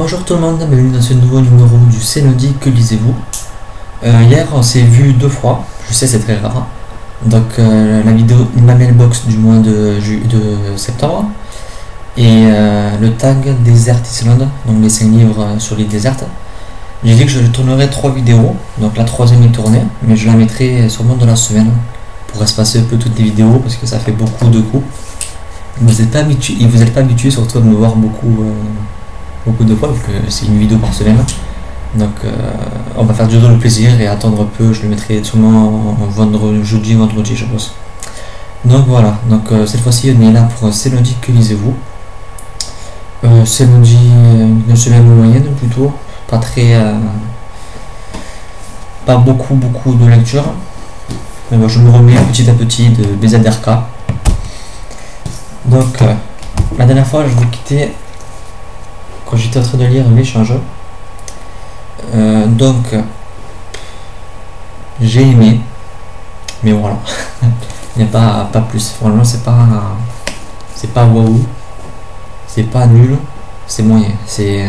Bonjour tout le monde, bienvenue dans ce nouveau numéro du C'est lundi, que lisez-vous. Hier on s'est vu 2 fois, je sais c'est très rare. Donc la vidéo ma mailbox du mois de septembre et le tag Desert Island, donc les 5 livres sur l'île déserte. J'ai dit que je tournerai 3 vidéos, donc la troisième est tournée, mais je la mettrai sûrement dans la semaine pour espacer un peu toutes les vidéos parce que ça fait beaucoup de coups. Vous n'êtes pas habitué surtout à me voir beaucoup de fois, parce que c'est une vidéo par semaine. Donc on va faire durer le plaisir et attendre un peu, je le mettrai sûrement jeudi, vendredi je pense. Donc voilà, donc cette fois-ci on est là pour C'est lundi, que lisez-vous. C'est lundi, une semaine moyenne plutôt, pas très pas beaucoup de lecture. Mais bon, je me remets petit à petit de BZRK. Donc la dernière fois je vous quittais quand j'étais en train de lire l'échange. Donc j'ai aimé, mais voilà. Il n'y a pas plus. Franchement c'est pas waouh, c'est pas nul, c'est moyen. C'est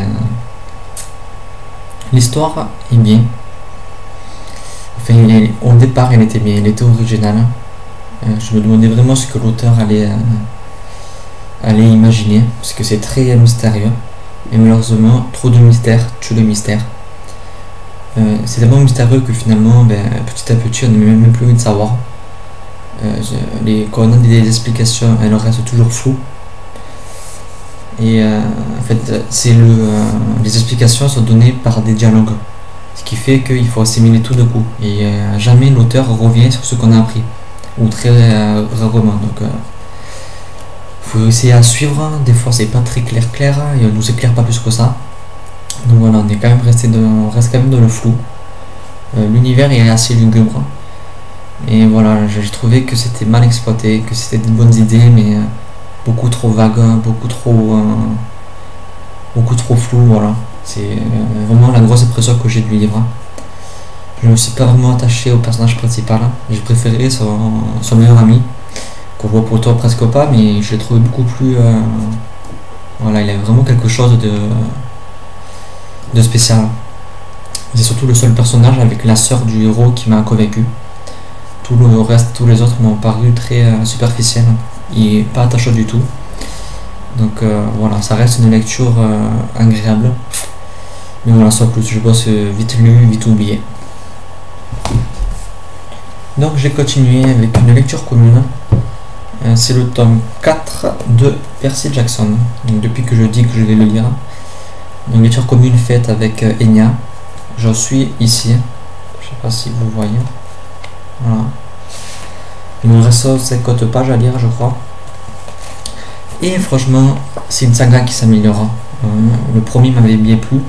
l'histoire est bien. Enfin, au départ elle était bien, elle était originale. Je me demandais vraiment ce que l'auteur allait imaginer, parce que c'est très mystérieux. Et malheureusement, trop de mystère tue le mystère. C'est tellement mystérieux que finalement, petit à petit, on n'a même plus envie de savoir. Quand on a des explications, elles restent toujours floues. Et en fait, les explications sont données par des dialogues. Ce qui fait qu'il faut assimiler tout de coup. Et jamais l'auteur revient sur ce qu'on a appris. Ou très rarement. Donc, faut essayer à suivre, des fois c'est pas très clair et on nous éclaire pas plus que ça. Donc voilà, on reste quand même dans le flou. L'univers est assez lugubre. Et voilà, j'ai trouvé que c'était mal exploité, que c'était de bonnes idées, mais beaucoup trop vague, beaucoup trop flou, voilà. C'est vraiment la grosse impression que j'ai du livre. Je me suis pas vraiment attaché au personnage principal. J'ai préféré son meilleur ami, qu'on voit pour toi presque pas, mais je l'ai trouvé beaucoup plus voilà, il a vraiment quelque chose de spécial. C'est surtout le seul personnage avec la sœur du héros qui m'a convaincu. Tout le reste, tous les autres m'ont paru très superficiels et pas attachants du tout. Donc voilà, ça reste une lecture agréable, mais voilà, sans plus. Je pense vite lu, vite oublié. Donc j'ai continué avec une lecture commune. C'est le tome 4 de Percy Jackson. Donc, depuis que je dis que je vais le lire. Une lecture commune faite avec Enya. J'en suis ici. Je sais pas si vous voyez. Voilà. Il me reste 50 pages à lire, je crois. Et franchement, c'est une saga qui s'améliore. Le premier m'avait bien plu.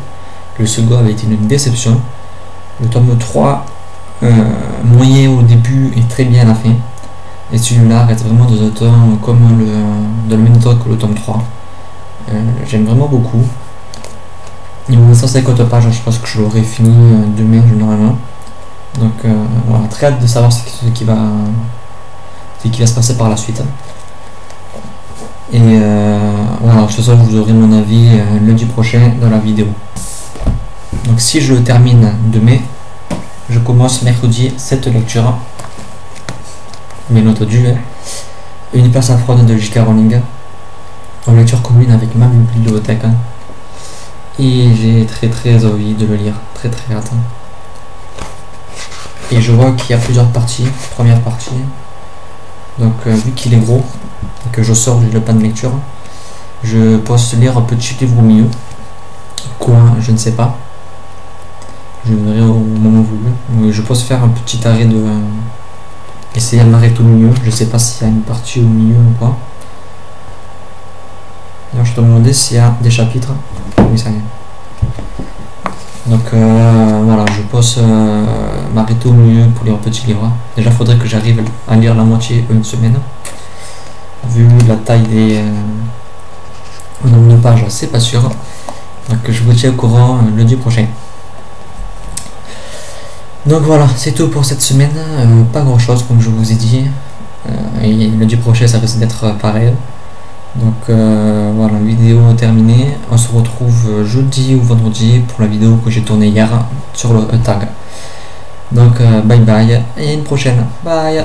Le second avait été une déception. Le tome 3, moyen au début et très bien à la fin. Et celui-là reste vraiment dans un temps comme dans le même temps que le tome 3. J'aime vraiment beaucoup. Il me reste 150 pages, je pense que je l'aurai fini demain généralement. Donc voilà, très hâte de savoir ce qui va se passer par la suite. Et voilà, de toute façon vous aurez mon avis lundi prochain dans la vidéo. Donc si je le termine demain, je commence mercredi cette lecture. Bien entendu, Une place à fraude de J.K. Rowling en lecture commune avec ma bibliothèque. Et j'ai très envie de le lire, très hâte. Et je vois qu'il y a plusieurs parties, première partie. Donc vu qu'il est gros et que je sors du pan de lecture, je pense lire un petit livre au milieu. Quoi, je ne sais pas. Je verrai au moment voulu. Mais je pense faire un petit arrêt de essayer de m'arrêter au milieu. Je sais pas s'il y a une partie au milieu ou pas. Alors je te demandais s'il y a des chapitres. Oui, ça y est. Donc voilà, je pense m'arrêter au milieu pour lire un petit livre. Déjà il faudrait que j'arrive à lire la moitié une semaine. Vu la taille des nombre de pages, c'est pas sûr. Donc je vous tiens au courant lundi prochain. Donc voilà, c'est tout pour cette semaine. Pas grand chose comme je vous ai dit. Et lundi prochain ça risque d'être pareil. Donc voilà, vidéo terminée. On se retrouve jeudi ou vendredi pour la vidéo que j'ai tournée hier sur le tag. Donc bye bye et à une prochaine. Bye.